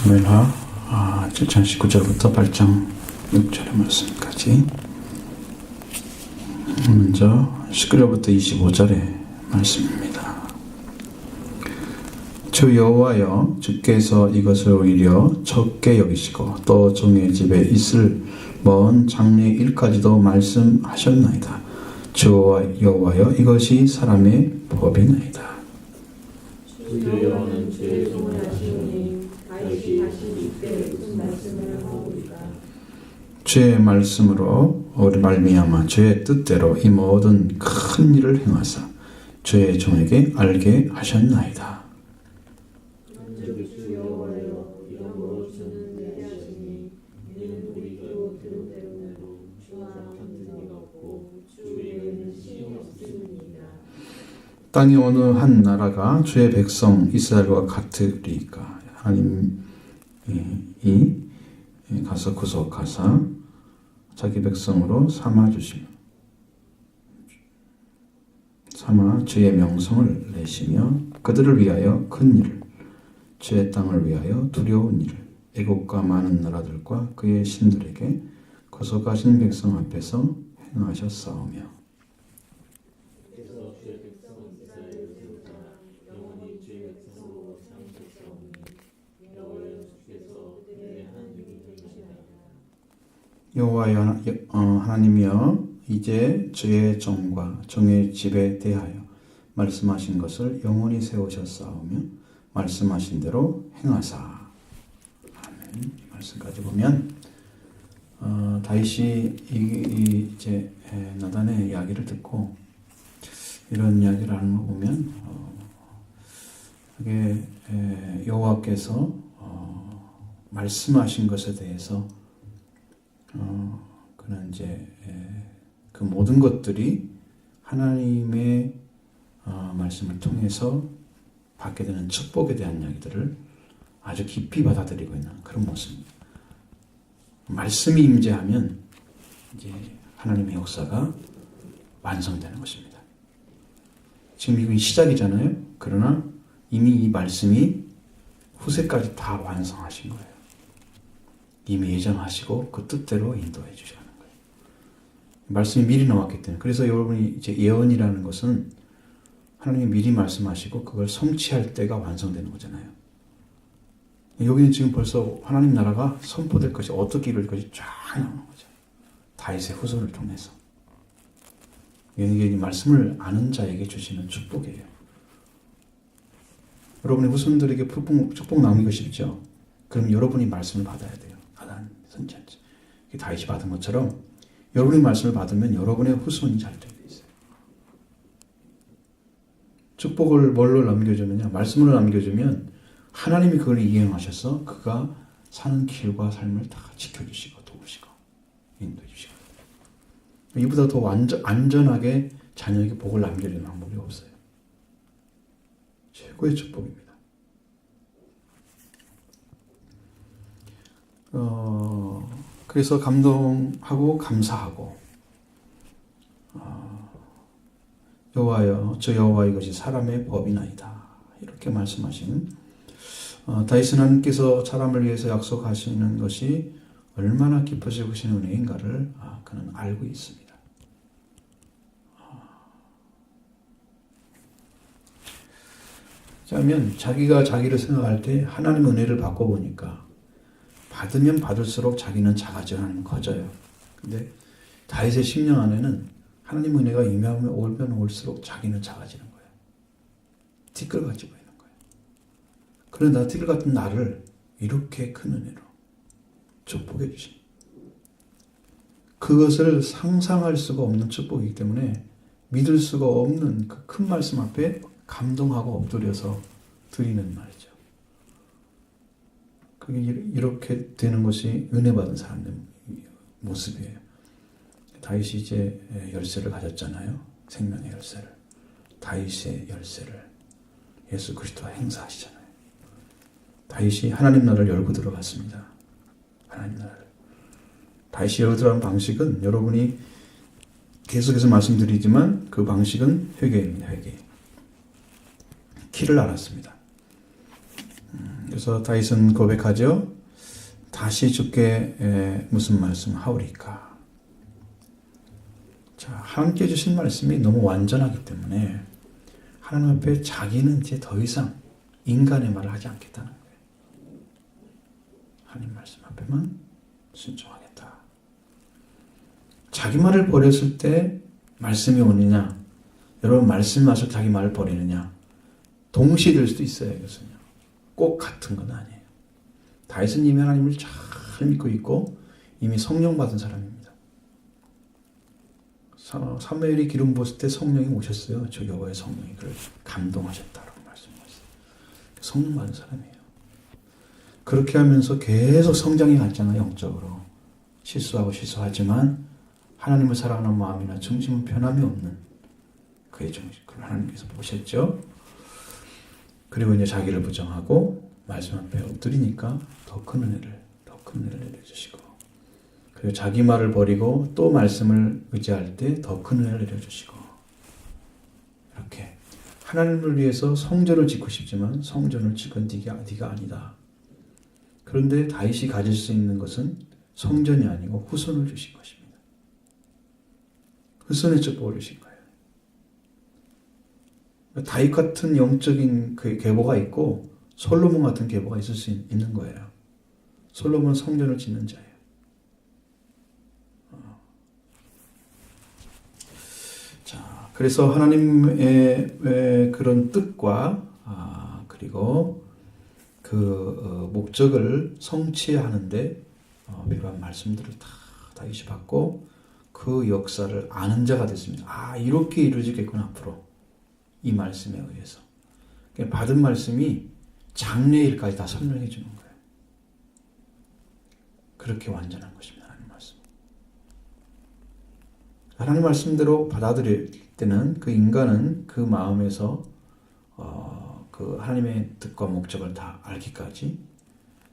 사무엘하 7장 19절부터 8장 6절의 말씀까지. 먼저 19절부터 25절의 말씀입니다. 주 여호와여, 주께서 이것을 오히려 적게 여기시고 또 종의 집에 있을 먼 장래의 일까지도 말씀하셨나이다. 주 여호와여, 이것이 사람의 법이나이다. 주 여호와는 죄의 종을 하시오니 다시 이때 무슨 말씀을 하오리까. 주의 말씀으로 우리 말미암아 주의 뜻대로 이 모든 큰 일을 행하사 주의 종에게 알게 하셨나이다. 주 여호와여, 이러므로 주는 내하시니 이는 우리도 대로대로 주와 같은 이가 없고 주 외에는 신이 없으니이다. 땅의 어느 한 나라가 주의 백성 이스라엘과 같으리까. 하나님이 가서 구속하사 자기 백성으로 삼아 주의 명성을 내시며 그들을 위하여 큰 일을, 주의 땅을 위하여 두려운 일을 애국과 많은 나라들과 그의 신들에게 구속하신 백성 앞에서 행하셨사오며 그래서 주의 백성 이스라엘을 세우사 영원히 주의 백성으로 삼으셨사오니 여호와여, 주께서 그들의 한 일을 행하시나이다. 여호와여 하나님이여, 이제 주의 종과 종의 집에 대하여 말씀하신 것을 영원히 세우셨사오며 말씀하신 대로 행하사. 아멘. 이 말씀까지 보면 다윗이 이제 나단의 이야기를 듣고 이런 이야기를 하는 거 보면 이게 여호와께서 말씀하신 것에 대해서 그는 이제 그 모든 것들이 하나님의 말씀을 통해서 받게 되는 축복에 대한 이야기들을 아주 깊이 받아들이고 있는 그런 모습입니다. 말씀이 임재하면 이제 하나님의 역사가 완성되는 것입니다. 지금 이건 시작이잖아요. 그러나 이미 이 말씀이 후세까지 다 완성하신 거예요. 이미 예정하시고 그 뜻대로 인도해 주시는 거예요. 말씀이 미리 나왔기 때문에. 그래서 여러분이 이제 예언이라는 것은 하나님이 미리 말씀하시고 그걸 성취할 때가 완성되는 거잖아요. 여기는 지금 벌써 하나님 나라가 선포될 것이 어떻게 이룰 것이 쫙 나오는 거죠. 다윗의 후손을 통해서. 이게 말씀을 아는 자에게 주시는 축복이에요. 여러분의 후손들에게 축복 나누기가 쉽죠. 그럼 여러분이 말씀을 받아야 돼요. 하나님 선지자지. 다윗이 받은 것처럼 여러분이 말씀을 받으면 여러분의 후손이 잘 되게 돼 있어요. 축복을 뭘로 남겨주느냐? 말씀으로 남겨주면 하나님이 그걸 이행하셔서 그가 사는 길과 삶을 다 지켜주시고 도우시고 인도해 주시고. 이보다 더 안전하게 자녀에게 복을 남겨주는 방법이 없어요. 최고의 축복입니다. 그래서 감동하고 감사하고 여호와여, 저 여호와 이것이 사람의 법이나이다. 이렇게 말씀하시는 다윗은 하나님께서 사람을 위해서 약속하시는 것이 얼마나 깊어지고 신 은혜인가를 그는 알고 있습니다. 그러면 자기가 자기를 생각할 때 하나님 은혜를 받고 보니까 받으면 받을수록 자기는 작아져, 하나님은 커져요. 근데 다윗의 심령 안에는 하나님 은혜가 임하면 오면 올수록 자기는 작아지는 거예요. 티끌같이 보이는 거예요. 그러나 티끌 같은 나를 이렇게 큰 은혜로 축복해 주신, 그것을 상상할 수가 없는 축복이기 때문에 믿을 수가 없는 그 큰 말씀 앞에 감동하고 엎드려서 드리는 말이죠. 그게 이렇게 되는 것이 은혜 받은 사람의 모습이에요. 다윗이 이제 열쇠를 가졌잖아요. 생명의 열쇠를. 다윗의 열쇠를 예수 그리스도가 행사하시잖아요. 다윗이 하나님 나라를 열고 들어갔습니다. 하나님 나라를. 다윗이 열고 들어간 방식은 여러분이 계속해서 말씀드리지만 그 방식은 회개입니다. 회개. 키를 알았습니다. 그래서 다윗은 고백하죠. 다시 주께 무슨 말씀 하오리까. 자, 하나님께 주신 말씀이 너무 완전하기 때문에 하나님 앞에 자기는 이제 더 이상 인간의 말을 하지 않겠다는 거예요. 하나님 말씀 앞에만 순종하겠다. 자기 말을 버렸을 때 말씀이 오느냐, 여러분 말씀 와서 자기 말을 버리느냐, 동시에 될 수도 있어요. 이것은요. 꼭 같은 건 아니에요. 다윗은 이미 하나님을 잘 믿고 있고 이미 성령 받은 사람입니다. 사무엘이 기름 부었을 때 성령이 오셨어요. 저 여호와의 성령이 그를 감동하셨다라고 말씀하셨어요. 성령 받은 사람이에요. 그렇게 하면서 계속 성장해 갔잖아요. 영적으로. 실수하지만 하나님을 사랑하는 마음이나 중심은 변함이 없는 그의 중심. 그걸 하나님께서 보셨죠. 그리고 이제 자기를 부정하고 말씀 앞에 엎드리니까 더 큰 은혜를 내려주시고, 그리고 자기 말을 버리고 또 말씀을 의지할 때 더 큰 은혜를 내려주시고, 이렇게 하나님을 위해서 성전을 짓고 싶지만 성전을 짓건 네가 아니다. 그런데 다윗이 가질 수 있는 것은 성전이 아니고 후손을 주신 것입니다. 후손의 축복을 주신 거예요. 다윗 같은 영적인 그 계보가 있고 솔로몬 같은 계보가 있을 수 있는 거예요. 솔로몬은 성전을 짓는 자예요. 자, 그래서 하나님의 그런 뜻과 그리고 그 목적을 성취하는데 필요한 말씀들을 다 다윗이 받고 그 역사를 아는 자가 됐습니다. 이렇게 이루어지겠구나 앞으로. 이 말씀에 의해서. 받은 말씀이 장래일까지 다 설명해 주는 거예요. 그렇게 완전한 것입니다. 하나님 말씀. 하나님 말씀대로 받아들일 때는 그 인간은 그 마음에서 그 하나님의 뜻과 목적을 다 알기까지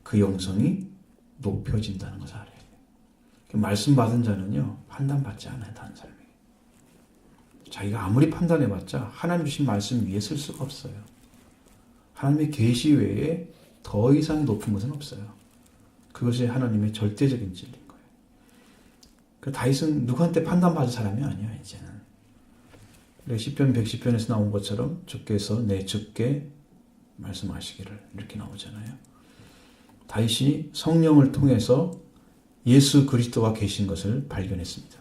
그 영성이 높여진다는 것을 알아야 돼요. 말씀 받은 자는요, 판단받지 않아요. 다른 사람에게. 자기가 아무리 판단해봤자 하나님 주신 말씀 위에 설 수가 없어요. 하나님의 계시 외에 더 이상 높은 것은 없어요. 그것이 하나님의 절대적인 진리인 거예요. 그 다윗은 누구한테 판단받을 사람이 아니야 이제는. 시편 110편에서 나온 것처럼 주께서 내 주께 말씀하시기를 이렇게 나오잖아요. 다윗이 성령을 통해서 예수 그리스도가 계신 것을 발견했습니다.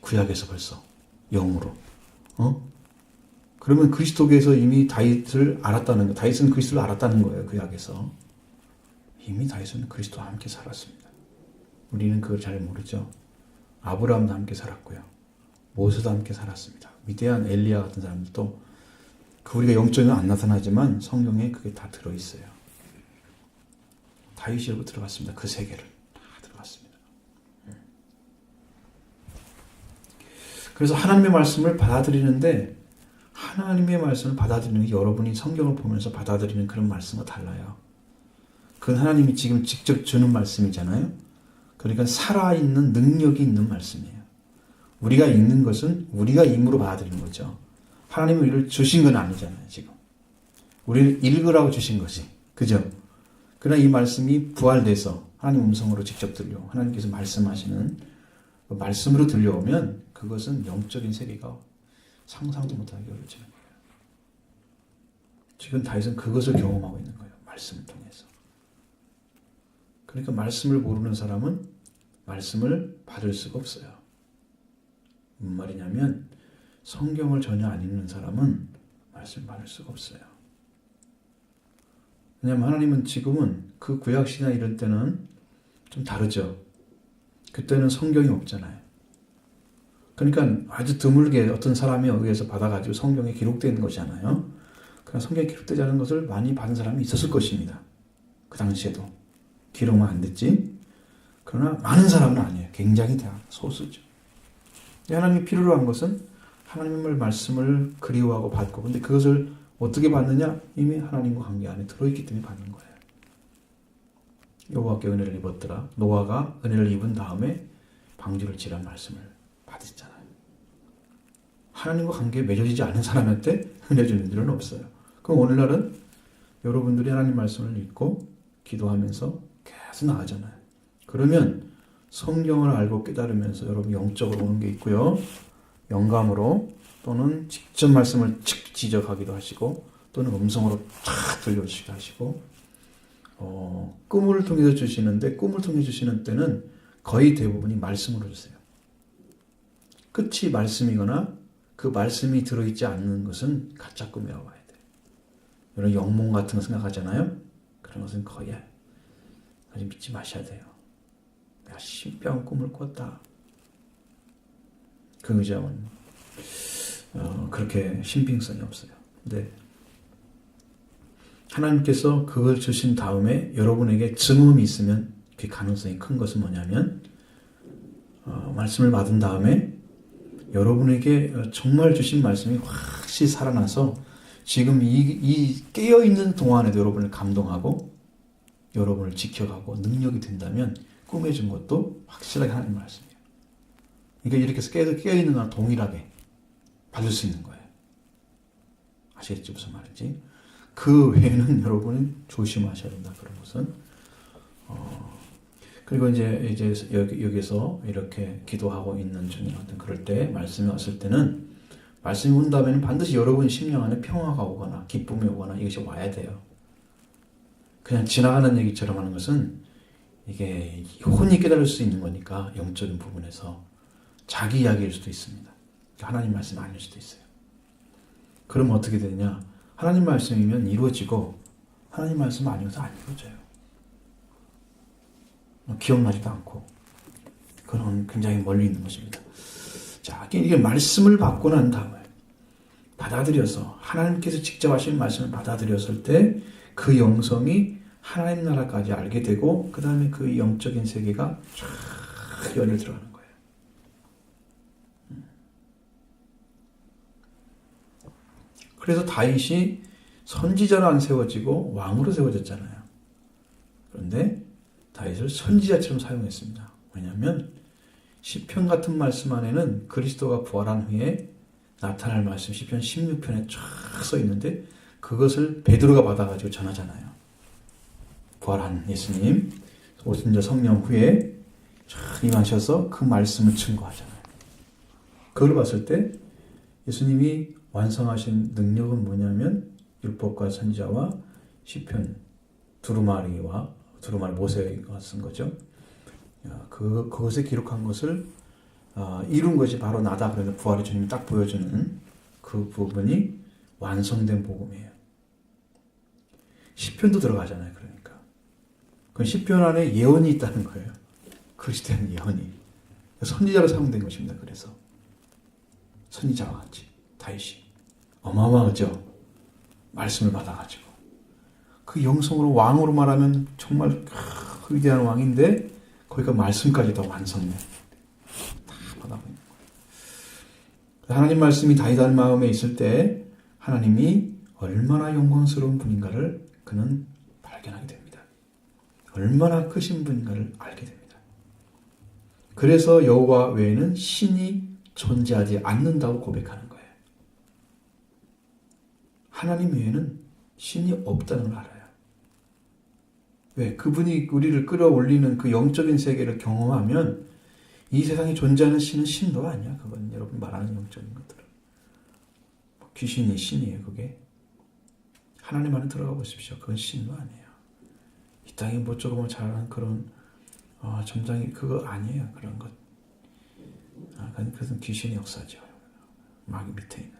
구약에서 벌써 영으로. 그러면 그리스도께서 이미 다윗을 알았다는 거. 다윗은 그리스도를 알았다는 거예요. 구약에서. 이미 다윗은 그리스도와 함께 살았습니다. 우리는 그걸 잘 모르죠. 아브라함도 함께 살았고요. 모세도 함께 살았습니다. 위대한 엘리야 같은 사람들도 우리가 영적으로 안 나타나지만 성경에 그게 다 들어있어요. 다윗이라고 들어갔습니다. 그 세계를 다 들어갔습니다. 그래서 하나님의 말씀을 받아들이는데 하나님의 말씀을 받아들이는 게 여러분이 성경을 보면서 받아들이는 그런 말씀과 달라요. 그건 하나님이 지금 직접 주는 말씀이잖아요. 그러니까 살아있는 능력이 있는 말씀이에요. 우리가 읽는 것은 우리가 임으로 받아들이는 거죠. 하나님이 우리를 주신 건 아니잖아요. 지금 우리를 읽으라고 주신 것이, 그죠? 그러나 이 말씀이 부활돼서 하나님 음성으로 직접 들려 하나님께서 말씀하시는 그 말씀으로 들려오면 그것은 영적인 세계가 상상도 못하게 열어지는 거예요. 지금 다윗은 그것을 경험하고 있는 거예요. 말씀을 통해서. 그러니까 말씀을 모르는 사람은 말씀을 받을 수가 없어요. 무슨 말이냐면 성경을 전혀 안 읽는 사람은 말씀을 받을 수가 없어요. 왜냐하면 하나님은 지금은 그 구약시나 이런 때는 좀 다르죠. 그때는 성경이 없잖아요. 그러니까 아주 드물게 어떤 사람에 의해서 받아가지고 성경에 기록되는 것이잖아요. 그러나 성경에 기록되지 않은 것을 많이 받은 사람이 있었을 것입니다. 그 당시에도. 기록만 안 됐지. 그러나 많은 사람은 아니에요. 굉장히 소수죠. 하나님이 필요로 한 것은 하나님의 말씀을 그리워하고 받고, 근데 그것을 어떻게 받느냐? 이미 하나님과 관계 안에 들어있기 때문에 받는 거예요. 여호와께 은혜를 입었더라. 노아가 은혜를 입은 다음에 방주를 지란 말씀을 받았잖아요. 하나님과 관계에 맺어지지 않은 사람한테 은혜 주는 일은 없어요. 그럼 오늘날은 여러분들이 하나님 말씀을 읽고 기도하면서 계속 나가잖아요. 그러면 성경을 알고 깨달으면서 여러분 영적으로 오는 게 있고요. 영감으로 또는 직접 말씀을 지적하기도 하시고 또는 음성으로 쫙 들려주시기도 하시고 꿈을 통해서 주시는데 꿈을 통해 주시는 때는 거의 대부분이 말씀으로 주세요. 끝이 말씀이거나 그 말씀이 들어있지 않는 것은 가짜 꿈이라고 봐야 돼요. 여러분 영몽 같은 거 생각하잖아요. 그런 것은 거의 아직 믿지 마셔야 돼요. 내가 신비한 꿈을 꿨다. 그 의장은 그렇게 신빙성이 없어요. 근데 하나님께서 그걸 주신 다음에 여러분에게 증언이 있으면 그 가능성이 큰 것은 뭐냐면 말씀을 받은 다음에 여러분에게 정말 주신 말씀이 확실히 살아나서 지금 이 깨어있는 동안에도 여러분을 감동하고 여러분을 지켜가고 능력이 된다면 꿈에 준 것도 확실하게 하나님 말씀이에요. 그러니까 이렇게 해서 깨어있는 거랑 동일하게 받을 수 있는 거예요. 아시겠죠? 무슨 말인지. 그 외에는 여러분은 조심하셔야 된다. 그런 것은. 그리고 이제 여기서 이렇게 기도하고 있는 중에 그럴 때 말씀이 왔을 때는 말씀이 온 다음에는 반드시 여러분 심령 안에 평화가 오거나 기쁨이 오거나 이것이 와야 돼요. 그냥 지나가는 얘기처럼 하는 것은 이게 혼이 깨달을 수 있는 거니까 영적인 부분에서 자기 이야기일 수도 있습니다. 하나님 말씀이 아닐 수도 있어요. 그러면 어떻게 되느냐? 하나님 말씀이면 이루어지고 하나님 말씀 아니어서 안 이루어져요. 기억나지도 않고 그건 굉장히 멀리 있는 것입니다. 자, 이게 말씀을 받고 난 다음에 받아들여서 하나님께서 직접 하신 말씀을 받아들였을 때 그 영성이 하나님 나라까지 알게 되고 그 다음에 그 영적인 세계가 쫙 열려 들어가는 거예요. 그래서 다윗이 선지자로 안 세워지고 왕으로 세워졌잖아요. 그런데 다윗을 선지자처럼 사용했습니다. 왜냐하면 시편 같은 말씀 안에는 그리스도가 부활한 후에 나타날 말씀 시편 16편에 쫙 써 있는데 그것을 베드로가 받아가지고 전하잖아요. 부활한 예수님 오순절 성령 후에 쫙 임하셔서 그 말씀을 증거하잖아요. 그걸 봤을 때 예수님이 완성하신 능력은 뭐냐면 율법과 선지자와 시편 두루마리 모세가 쓴 거죠. 그것에 기록한 것을 이룬 것이 바로 나다. 그래서 부활의 주님이 딱 보여주는 그 부분이 완성된 복음이에요. 시편도 들어가잖아요. 그러니까 그 시편 안에 예언이 있다는 거예요. 그리스도의 예언이 선지자로 사용된 것입니다. 그래서 선지자와 같이 다윗이 어마어마하죠. 말씀을 받아가지고 그 영성으로 왕으로 말하면 정말 위대한 왕인데 거기가 말씀까지 다 완성돼. 다 받아보는 거예요. 하나님 말씀이 다윗의 마음에 있을 때 하나님이 얼마나 영광스러운 분인가를 그는 발견하게 됩니다. 얼마나 크신 분인가를 알게 됩니다. 그래서 여호와 외에는 신이 존재하지 않는다고 고백하는 거예요. 하나님 외에는 신이 없다는 걸 알아요. 왜? 그분이 우리를 끌어올리는 그 영적인 세계를 경험하면 이 세상에 존재하는 신은 신도 아니야. 그건 여러분 말하는 영적인 것들은. 귀신이 신이에요. 그게. 하나님 안에 들어가 보십시오. 그건 신도 아니에요. 이 땅에 뭐조금 잘하는 그런 점장이 그거 아니에요. 그런 것. 그것은 귀신의 역사죠. 마귀 밑에 있는.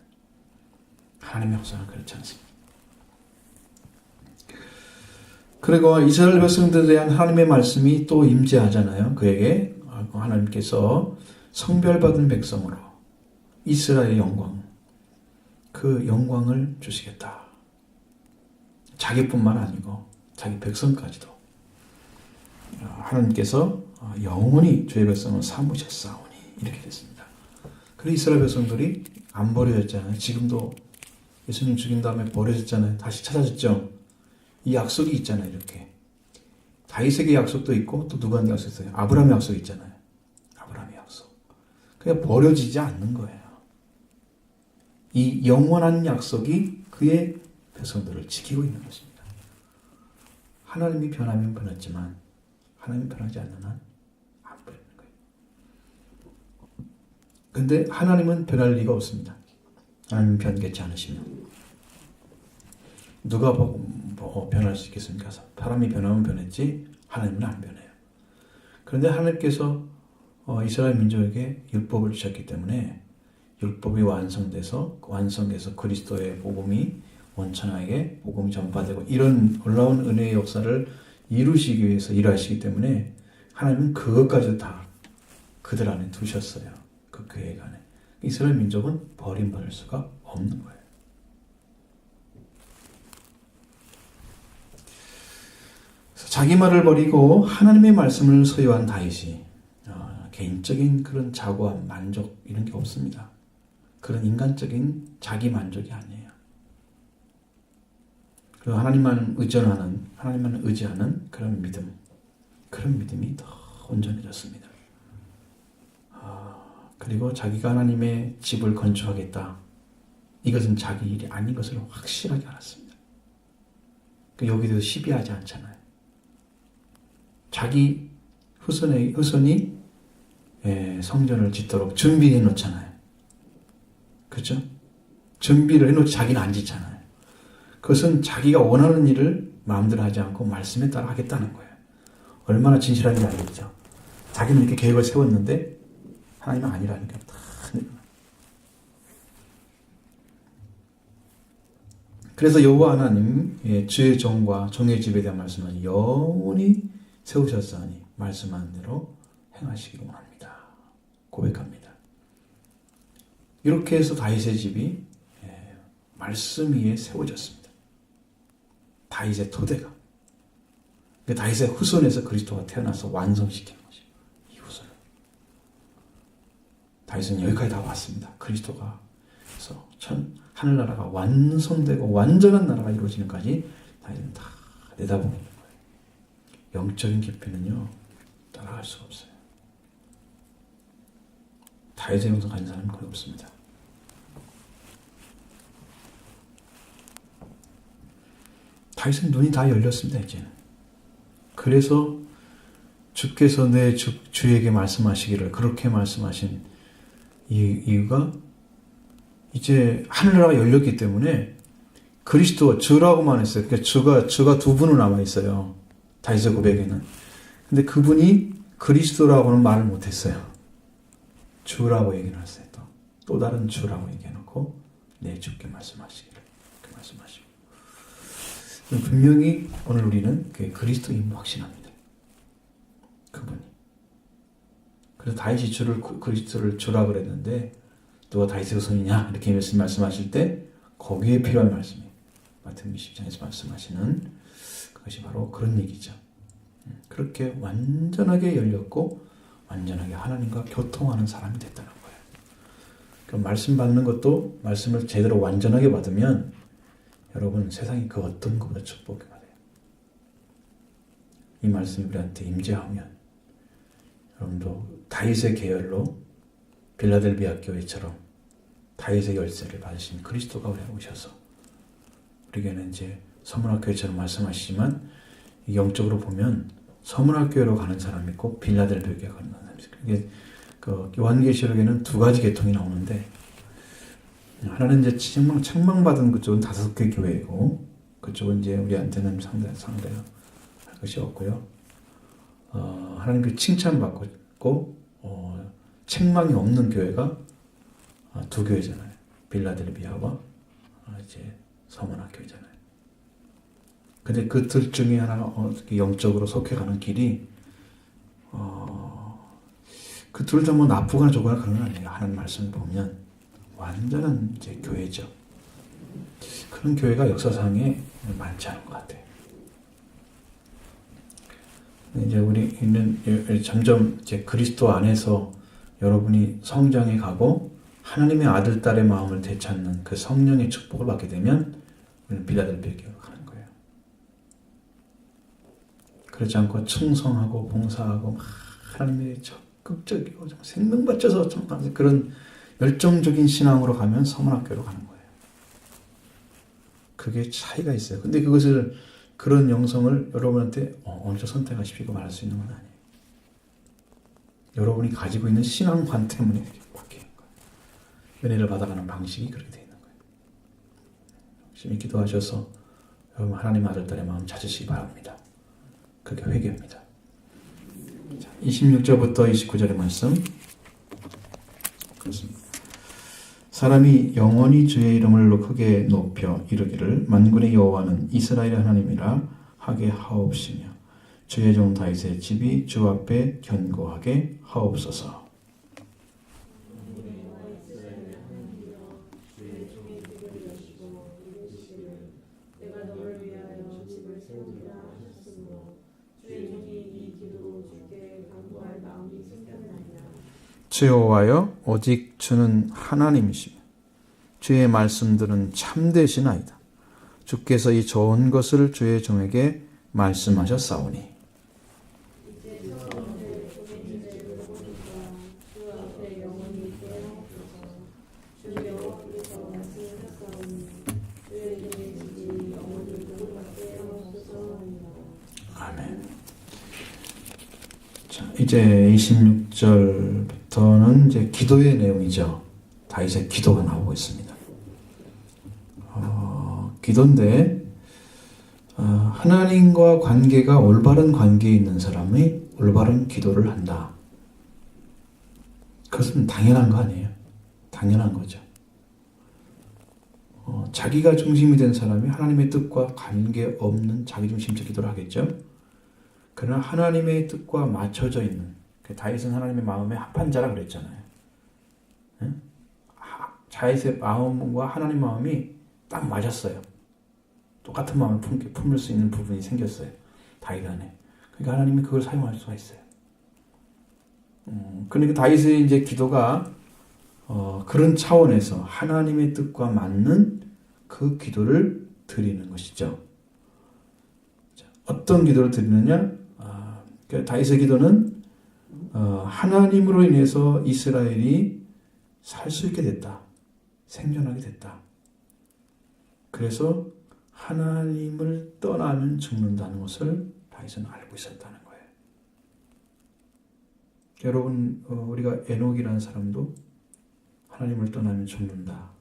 하나님의 역사는 그렇지 않습니다. 그리고 이스라엘 백성들에 대한 하나님의 말씀이 또 임재하잖아요. 그에게 하나님께서 성별받은 백성으로 이스라엘의 영광, 그 영광을 주시겠다. 자기뿐만 아니고 자기 백성까지도 하나님께서 영원히 주의 백성을 삼으셨사오니 이렇게 됐습니다. 그리고 이스라엘 백성들이 안 버려졌잖아요. 지금도 예수님 죽인 다음에 버려졌잖아요. 다시 찾아졌죠. 이 약속이 있잖아요. 이렇게 다윗에게 약속도 있고 또 누구한테 약속이 있어요? 아브라함의 약속이 있잖아요. 아브라함의 약속. 그냥 버려지지 않는 거예요. 이 영원한 약속이 그의 백성들을 지키고 있는 것입니다. 하나님이 변하면 변했지만 하나님이 변하지 않는 한 안 변하는 거예요. 근데 하나님은 변할 리가 없습니다. 하나님은 변개치 않으시면. 누가 변할 수 있겠습니까? 사람이 변하면 변했지 하나님은 안 변해요. 그런데 하나님께서 이스라엘 민족에게 율법을 주셨기 때문에 율법이 완성돼서 그리스도의 복음이 원천하게 복음이 전파되고 이런 놀라운 은혜의 역사를 이루시기 위해서 일하시기 때문에 하나님은 그것까지도 다 그들 안에 두셨어요. 그 계획 안에. 이스라엘 민족은 버림받을 수가 없는 거예요. 자기 말을 버리고 하나님의 말씀을 소유한 다윗이 개인적인 그런 자고함, 만족 이런 게 없습니다. 그런 인간적인 자기 만족이 아니에요. 그리고 하나님만 의지하는 그런 믿음이 더 온전해졌습니다. 그리고 자기가 하나님의 집을 건축하겠다. 이것은 자기 일이 아닌 것을 확실하게 알았습니다. 여기도 시비하지 않잖아요. 자기 후손이 성전을 짓도록 준비해 놓잖아요. 그렇죠? 준비를 해놓지 자기는 안 짓잖아요. 그것은 자기가 원하는 일을 마음대로 하지 않고 말씀에 따라 하겠다는 거예요. 얼마나 진실한지 알겠죠? 자기는 이렇게 계획을 세웠는데 하나님은 아니라니까. 그래서 여호와 하나님 주의 종과 종의 집에 대한 말씀은 영원히 세우셨사니 말씀한 대로 행하시기를 원합니다. 고백합니다. 이렇게 해서 다윗의 집이 말씀 위에 세워졌습니다. 다윗의 토대가. 다윗의 후손에서 그리스도가 태어나서 완성시킨 것이에요. 이 후손을. 다윗은 여기까지 다 왔습니다. 그리스도가 그래서 하늘나라가 완성되고 완전한 나라가 이루어지는까지 다윗은 다 내다보고 있는 거예요. 영적인 깊이는요 따라갈 수가 없어요. 다윗의 영성 가진 사람은 거의 없습니다. 다윗은 눈이 다 열렸습니다. 이제는. 그래서 주께서 내 주에게 말씀하시기를 그렇게 말씀하신 이유가 이제 하늘나라가 열렸기 때문에 그리스도 주라고만 했어요. 그러니까 주가 두 분은 남아 있어요. 다윗의 고백에는. 근데 그분이 그리스도라고는 말을 못했어요. 주라고 얘기를 했어요. 또 다른 주라고 얘기해놓고 내 주께 말씀하시기를 그렇게 말씀하시고 분명히 오늘 우리는 그 그리스도임을 확신합니다. 그분이. 그래서 다윗이 그리스도를 주라 그랬는데 누가 다윗의 후손이냐 이렇게 말씀하실 때 거기에 필요한 말씀이 마태복음 20장에서 말씀하시는 그것이 바로 그런 얘기죠. 그렇게 완전하게 열렸고 완전하게 하나님과 교통하는 사람이 됐다는 거예요. 그럼 말씀 받는 것도 말씀을 제대로 완전하게 받으면 여러분 세상이 그 어떤 것보다 축복을 받아요. 이 말씀이 우리한테 임재하면 여러분도 다윗의 계열로 빌라델비아 교회처럼 다윗의 열쇠를 받으신 그리스도가 우리에 오셔서 우리에게는 이제 서문학교회처럼 말씀하시지만 영적으로 보면 서문학교회로 가는 사람이 있고 빌라델비아 교회로 가는 사람이 있어요. 이게 그 요한계시록에는 두 가지 계통이 나오는데 하나는 이제 책망받은 그쪽은 5개 교회이고 그쪽은 이제 우리한테는 상대할 것이 없고요. 하나님께 칭찬받고 있고 책망이 없는 교회가 두 교회잖아요. 빌라델비아와 이제 서문학교회잖아요. 근데 그 둘 중에 하나 영적으로 속해가는 길이 그 둘 다 뭐 나쁘거나 좋거나 그런 건 아니에요. 하나님 말씀을 보면 완전한 이제 교회죠. 그런 교회가 역사상에 많지 않은 것 같아요. 이제 우리는 점점 이제 그리스도 안에서 여러분이 성장해 가고 하나님의 아들, 딸의 마음을 되찾는 그 성령의 축복을 받게 되면 우리는 빌라델비아 교회로 가는 거예요. 그렇지 않고 충성하고 봉사하고 막 하나님의 적극적이고 생명 바쳐서 청하는 그런 열정적인 신앙으로 가면 서문학교로 가는 거예요. 그게 차이가 있어요. 근데 그것을 그런 영성을 여러분한테 먼저 선택하십시오 말할 수 있는 건 아니에요. 여러분이 가지고 있는 신앙관 때문에 이렇게 바뀌는 거예요. 은혜를 받아가는 방식이 그렇게 되어 있는 거예요. 열심히 기도하셔서 여러분 하나님 아들딸의 마음 찾으시기 바랍니다. 그게 회개입니다. 26절부터 29절의 말씀 그렇습니다. 사람이 영원히 주의 이름을 크게 높여 이르기를 만군의 여호와는 이스라엘의 하나님이라 하게 하옵시며 주의 종 다윗의 집이 주 앞에 견고하게 하옵소서. 내가 너를 위하여 집을 세우리라 하셨으므로 주의 종이 이 기도로 주께 간구할 마음이 생겼나이다. 주 여호와여 오직 주는 하나님이시며 주의 말씀들은 참되시나이다. 주께서 이 좋은 것을 주의 종에게 말씀하셨사오니 이제 성령의 종의 보니까 주 앞에 영원히 있게 하옵소서. 주 여호와께서 말씀하셨사오니 주의 종의 집이 영원히 도둑받게 하옵소서이다. 아멘. 자, 이제 26절부터는 이제 기도의 내용이죠. 다윗의 기도가 나오고 있습니다. 기도인데 하나님과 관계가 올바른 관계에 있는 사람이 올바른 기도를 한다. 그것은 당연한 거 아니에요? 당연한 거죠. 자기가 중심이 된 사람이 하나님의 뜻과 관계없는 자기중심적 기도를 하겠죠. 그러나 하나님의 뜻과 맞춰져 있는 다윗은 하나님의 마음에 합한 자라 그랬잖아요. 다윗의 마음과 하나님 마음이 딱 맞았어요. 똑같은 마음을 품을 수 있는 부분이 생겼어요. 다윗 안에. 그러니까 하나님이 그걸 사용할 수가 있어요. 그러니까 다윗의 이제 기도가 그런 차원에서 하나님의 뜻과 맞는 그 기도를 드리는 것이죠. 어떤 기도를 드리느냐? 다윗의 기도는 하나님으로 인해서 이스라엘이 살 수 있게 됐다. 생존하게 됐다. 그래서 하나님을 떠나면 죽는다는 것을 다윗은 알고 있었다는 거예요. 여러분, 우리가 에녹이라는 사람도 하나님을 떠나면 죽는다.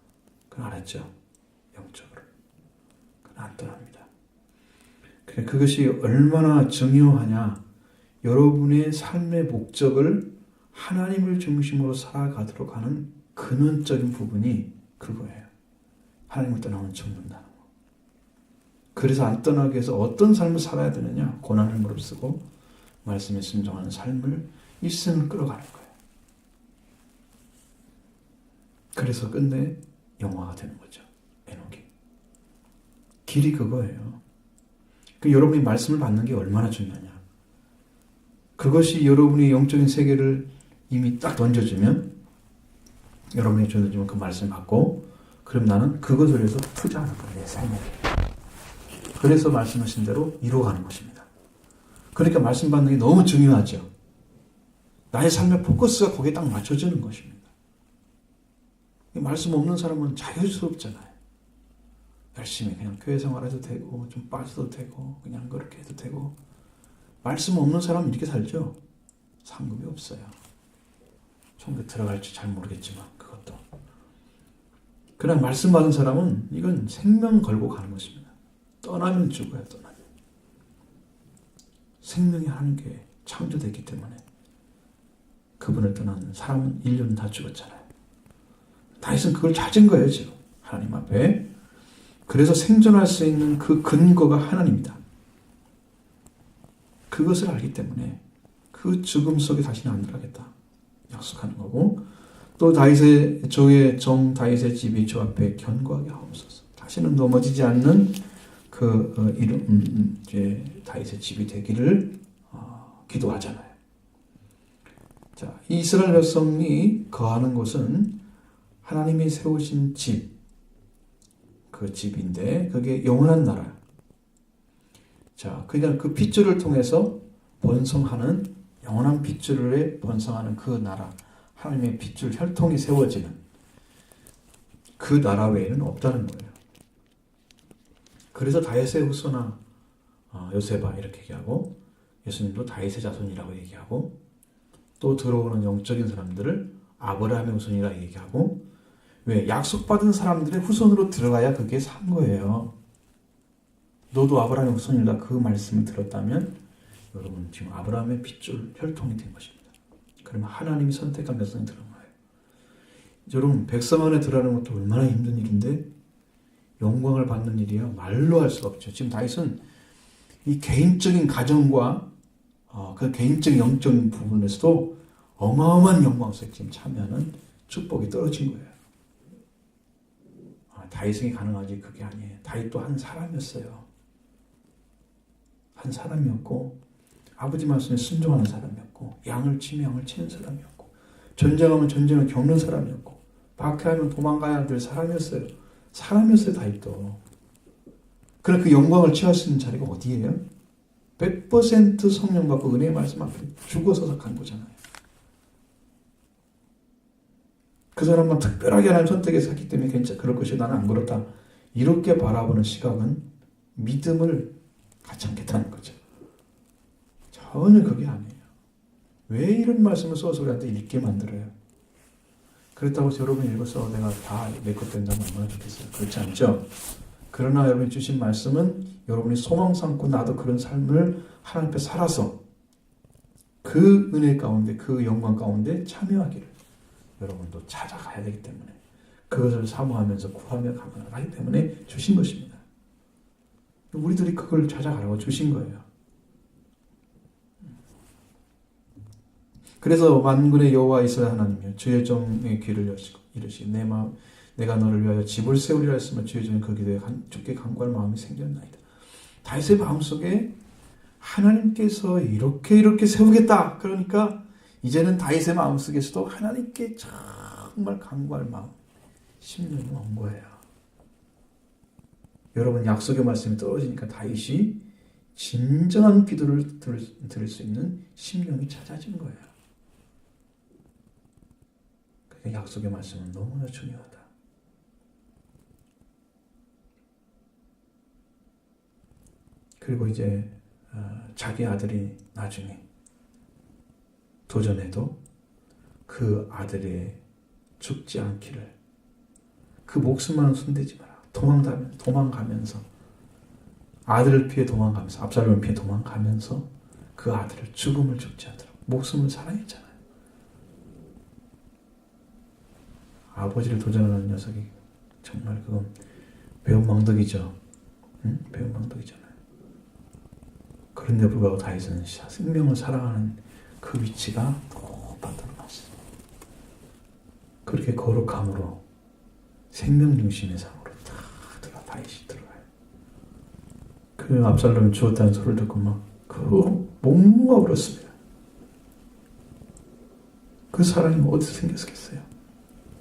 그걸 알았죠. 영적으로. 그건 안 떠납니다. 그것이 얼마나 중요하냐. 여러분의 삶의 목적을 하나님을 중심으로 살아가도록 하는 근원적인 부분이 그거예요. 하나님을 떠나면 죽는다는 거. 그래서 안 떠나기 위해서 어떤 삶을 살아야 되느냐? 고난을 무릅쓰고 말씀에 순종하는 삶을 일생을 끌어가는 거예요. 그래서 끝내 영화가 되는 거죠. 에녹이. 길이 그거예요. 여러분이 말씀을 받는 게 얼마나 중요하냐. 그것이 여러분의 영적인 세계를 이미 딱 던져주면 여러분이 던져주면 그 말씀을 받고 그럼 나는 그것을 위해서 투자하는 거예요. 내 삶에. 그래서 말씀하신 대로 이루어가는 것입니다. 그러니까 말씀 받는 게 너무 중요하죠. 나의 삶의 포커스가 거기에 딱 맞춰지는 것입니다. 말씀 없는 사람은 자유스럽잖아요. 열심히 그냥 교회 생활해도 되고 좀 빠져도 되고 그냥 그렇게 해도 되고 말씀 없는 사람은 이렇게 살죠. 상급이 없어요. 천국 들어갈지 잘 모르겠지만 그것도. 그러나 말씀 받은 사람은 이건 생명 걸고 가는 것입니다. 떠나면 죽어요. 떠나면. 생명이 하나님께 창조됐기 때문에 그분을 떠나는 사람은 인류는 다 죽었잖아요. 다윗은 그걸 찾은 거예요. 지금 하나님 앞에. 그래서 생존할 수 있는 그 근거가 하나님이다. 그것을 알기 때문에 그 죽음 속에 다시는 안 들어가겠다 약속하는 거고, 또 다윗의 주의 종 다윗의 집이 주 앞에 견고하게 하옵소서. 다시는 넘어지지 않는 그 이름 이제 다윗의 집이 되기를 기도하잖아요. 자, 이스라엘 백성이 거하는 곳은 하나님이 세우신 집, 그 집인데 그게 영원한 나라. 자, 그러니까 그 핏줄을 통해서 번성하는 영원한 핏줄에 번성하는 그 나라, 하나님의 핏줄 혈통이 세워지는 그 나라 외에는 없다는 거예요. 그래서 다윗의 후손아 요세바 이렇게 얘기하고, 예수님도 다윗의 자손이라고 얘기하고, 또 들어오는 영적인 사람들을 아브라함의 후손이라 얘기하고, 왜? 약속받은 사람들의 후손으로 들어가야 그게 산 거예요. 너도 아브라함의 후손이라 그 말씀을 들었다면 여러분 지금 아브라함의 핏줄 혈통이 된 것입니다. 그러면 하나님이 선택한 백성이 들어간 거예요. 여러분 백성 안에 들어가는 것도 얼마나 힘든 일인데 영광을 받는 일이야 말로 할 수가 없죠. 지금 다윗은 이 개인적인 가정과 그 개인적인 영적인 부분에서도 어마어마한 영광 속에 지금 참여하는 축복이 떨어진 거예요. 다윗에게 가능하지 그게 아니에요. 다윗도 한 사람이었어요. 한 사람이었고 아버지 말씀에 순종하는 사람이었고 양을 치면 양을 치는 사람이었고 전쟁하면 전쟁을 겪는 사람이었고 박해하면 도망가야 될 사람이었어요. 사람이었어요. 다윗도. 그럼 그 영광을 취할 수 있는 자리가 어디예요? 100% 성령 받고 은혜의 말씀 앞에 죽어서서 간 거잖아요. 그 사람만 특별하게 하나님 선택해서 했기 때문에 괜찮아. 그럴 것이 나는 안 그렇다. 이렇게 바라보는 시각은 믿음을 갖지 않겠다는 거죠. 전혀 그게 아니에요. 왜 이런 말씀을 써서 우리한테 읽게 만들어요? 그렇다고 해서 여러분이 읽어서 내가 다 내 것 된다면 얼마나 좋겠어요. 그렇지 않죠? 그러나 여러분이 주신 말씀은 여러분이 소망 삼고 나도 그런 삶을 하나님 앞에 살아서 그 은혜 가운데 그 영광 가운데 참여하기를 여러분도 찾아가야 되기 때문에 그것을 사모하면서 구하며 가기 때문에 주신 것입니다. 우리들이 그걸 찾아가라고 주신 거예요. 그래서 만군의 여호와 이스라엘 하나님이여 주의 종의 귀를 여시고 이르시기 내가 너를 위하여 집을 세우리라 했으면 주의 종이 그 기도에 주께 간구할 마음이 생겼나이다. 다윗의 마음속에 하나님께서 이렇게 세우겠다. 그러니까 이제는 다윗의 마음속에서도 하나님께 정말 간구할 마음, 심령이 온 거예요. 여러분 약속의 말씀이 떨어지니까 다윗이 진정한 기도를 들을 수 있는 심령이 찾아진 거예요. 그러니까 약속의 말씀은 너무나 중요하다. 그리고 이제 자기 아들이 나중에 도전해도 그 아들이 죽지 않기를 그 목숨만은 손대지 마라. 도망가면서 아들을 피해 도망가면서 압살롬을 피해 도망가면서 그 아들을 죽음을 죽지 않도록 목숨을 사랑했잖아요. 아버지를 도전하는 녀석이 정말 그건 배은망덕이죠. 응? 배은망덕이잖아요. 그런데 불구하고 다윗은 생명을 사랑하는 그 위치가 높았던 것이죠. 그렇게 거룩함으로 생명 중심의 삶으로 다윗이 들어가요. 그 압살롬이 죽었다는 소리를 듣고 목무가 울었습니다. 그 사람이 어디서 생겼겠어요?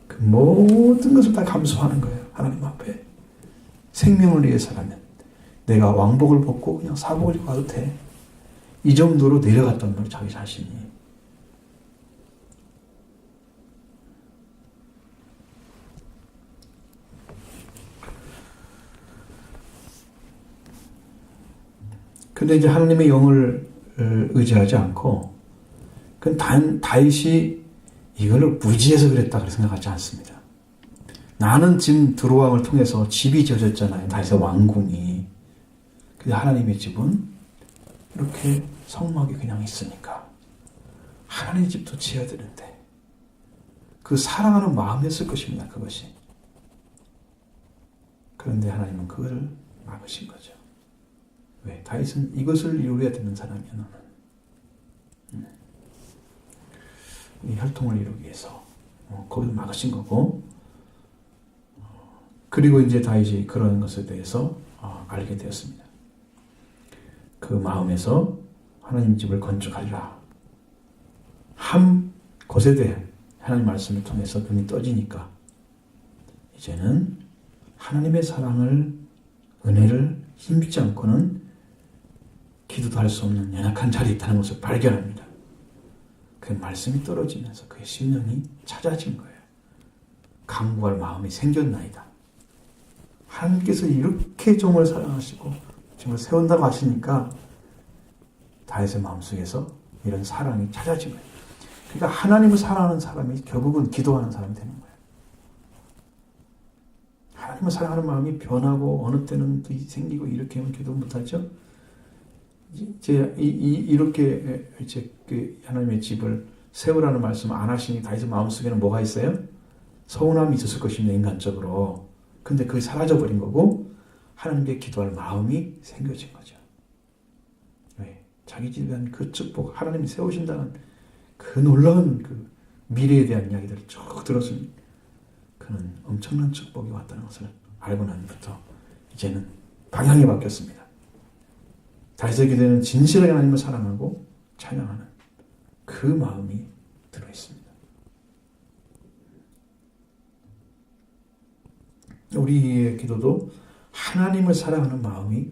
그 모든 것을 다 감수하는 거예요. 하나님 앞에. 생명을 위해서라면 내가 왕복을 벗고 그냥 사복을 입고 가도 돼. 이 정도로 내려갔단 말이에요. 자기 자신이. 근데 이제 하나님의 영을 의지하지 않고 다윗이 이걸 무지해서 그랬다 그렇게 생각하지 않습니다. 나는 지금 드로왕을 통해서 집이 지어졌잖아요. 다윗의 왕궁이. 근데 하나님의 집은 이렇게 성막이 그냥 있으니까 하나님의 집도 지어야 되는데 그 사랑하는 마음이었을 것입니다. 그것이. 그런데 하나님은 그걸 막으신 거죠. 왜? 다윗은 이것을 이루어야 되는 사람이야. 너는. 이 혈통을 이루기 위해서 그걸 막으신 거고 그리고 이제 다윗이 그런 것에 대해서 알게 되었습니다. 그 마음에서 하나님 집을 건축하리라. 한 곳에 대해 하나님 말씀을 통해서 눈이 떠지니까 이제는 하나님의 사랑을 은혜를 힘주지 않고는 기도도 할 수 없는 연약한 자리에 있다는 것을 발견합니다. 그 말씀이 떨어지면서 그의 심령이 찾아진 거예요. 간구할 마음이 생겼나이다. 하나님께서 이렇게 종을 사랑하시고 자식을 세운다고 하시니까 다윗의 마음속에서 이런 사랑이 찾아진 거예요. 그러니까 하나님을 사랑하는 사람이 결국은 기도하는 사람이 되는 거예요. 하나님을 사랑하는 마음이 변하고 어느 때는 또 생기고 이렇게 하면 기도 못하죠. 이렇게 이제 그 하나님의 집을 세우라는 말씀을 안 하시니 다윗의 마음속에는 뭐가 있어요? 서운함이 있었을 것입니다. 인간적으로. 근데 그게 사라져버린 거고 하나님께 기도할 마음이 생겨진 거죠. 왜? 자기 집에 대한 그 축복, 하나님이 세우신다는 그 놀라운 그 미래에 대한 이야기들을 쭉 들었으니 그는 엄청난 축복이 왔다는 것을 알고 나부터 이제는 방향이 바뀌었습니다. 다윗의 기도에는 진실하게 하나님을 사랑하고 찬양하는 그 마음이 들어있습니다. 우리의 기도도 하나님을 사랑하는 마음이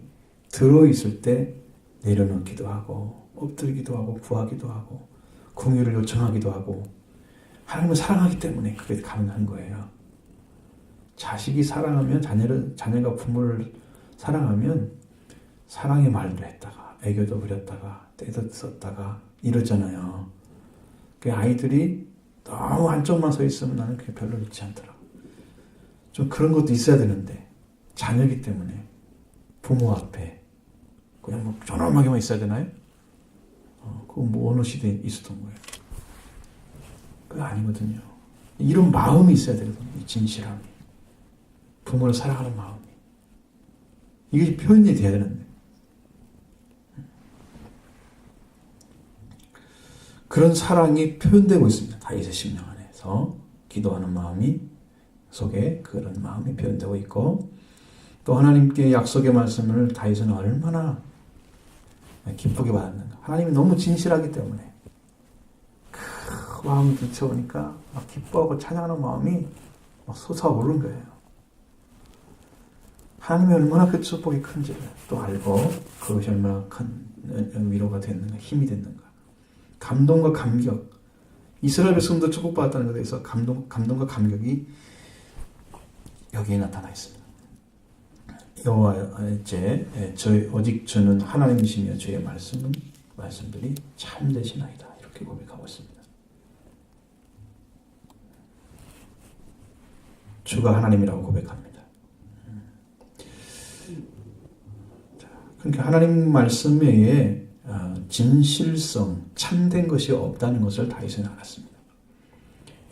들어있을 때 내려놓기도 하고 엎드리기도 하고 구하기도 하고 긍휼을 요청하기도 하고 하나님을 사랑하기 때문에 그게 가능한 거예요. 자식이 사랑하면 자녀가 부모를 사랑하면 사랑의 말도 했다가 애교도 부렸다가 때도 썼다가 이러잖아요. 그 아이들이 너무 한쪽만 서 있으면 나는 그게 별로 좋지 않더라고. 좀 그런 것도 있어야 되는데 자녀이기 때문에 부모 앞에 그냥 뭐 존엄하게만 있어야 되나요? 그거 뭐 어느 시대에 있었던 거예요. 그거 아니거든요. 이런 마음이 있어야 되거든요. 이 진실함이. 부모를 사랑하는 마음이. 이게 표현이 돼야 되는데. 그런 사랑이 표현되고 있습니다. 다윗의 심령 안에서 기도하는 마음이 속에 그런 마음이 표현되고 있고 또 하나님께 약속의 말씀을 다윗은 얼마나 기쁘게 받았는가. 하나님이 너무 진실하기 때문에 그 마음이 비춰오니까 막 기뻐하고 찬양하는 마음이 막 솟아오른 거예요. 하나님이 얼마나 그 축복이 큰지를 또 알고 그것이 얼마나 큰 위로가 됐는가, 힘이 됐는가. 감동과 감격. 이스라엘 백성도 축복받았다는 것에 대해서 감동과 감격이 여기에 나타나 있습니다. 여호와 이제 오직 주는 하나님이시며 주의 말씀들이 참되시나이다. 이렇게 고백하고 있습니다. 주가 하나님이라고 고백합니다. 그러니까 하나님 말씀 외에 진실성, 참된 것이 없다는 것을 다윗은 알았습니다.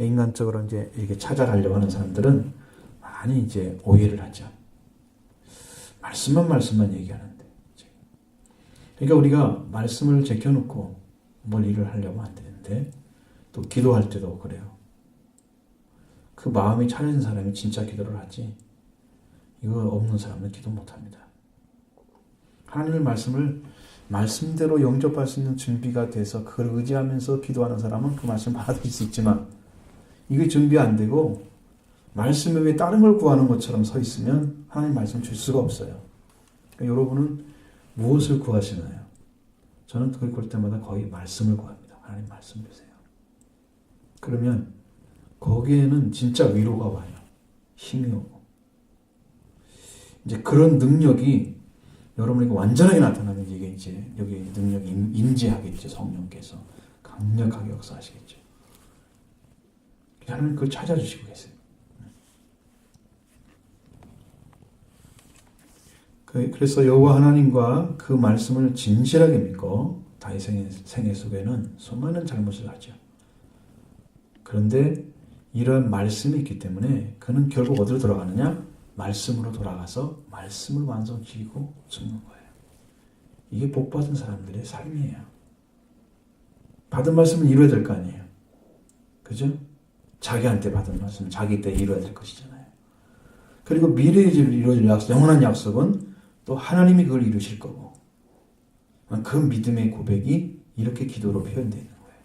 인간적으로 이제 이렇게 찾아가려고 하는 사람들은 많이 이제 오해를 하죠. 말씀만 얘기하는데. 그러니까 우리가 말씀을 제껴놓고 뭘 일을 하려고 안 되는데 또 기도할 때도 그래요. 그 마음이 차려진 사람이 진짜 기도를 하지 이거 없는 사람은 기도 못합니다. 하나님의 말씀을 말씀대로 영접할 수 있는 준비가 돼서 그걸 의지하면서 기도하는 사람은 그 말씀을 받아들일 수 있지만 이게 준비 안 되고 말씀 외에 다른 걸 구하는 것처럼 서 있으면 하나님 말씀 줄 수가 없어요. 그러니까 여러분은 무엇을 구하시나요? 저는 그걸 볼 때마다 거의 말씀을 구합니다. 하나님 말씀 주세요. 그러면 거기에는 진짜 위로가 와요. 힘이 오고. 이제 그런 능력이 여러분에게 완전하게 나타나면 이게 이제 여기 능력이 임재하겠죠. 성령께서 강력하게 역사하시겠죠. 하나님 그걸 찾아주시고 계세요. 그래서 여호와 하나님과 그 말씀을 진실하게 믿고 다윗의 생애 속에는 수많은 잘못을 하죠. 그런데 이런 말씀이 있기 때문에 그는 결국 어디로 돌아가느냐? 말씀으로 돌아가서 말씀을 완성시키고 죽는 거예요. 이게 복받은 사람들의 삶이에요. 받은 말씀은 이루어야 될 거 아니에요. 그죠? 자기한테 받은 말씀은 자기 때 이루어야 될 것이잖아요. 그리고 미래에 이루어질 약속, 영원한 약속은 또 하나님이 그걸 이루실 거고 그 믿음의 고백이 이렇게 기도로 표현되어 있는 거예요.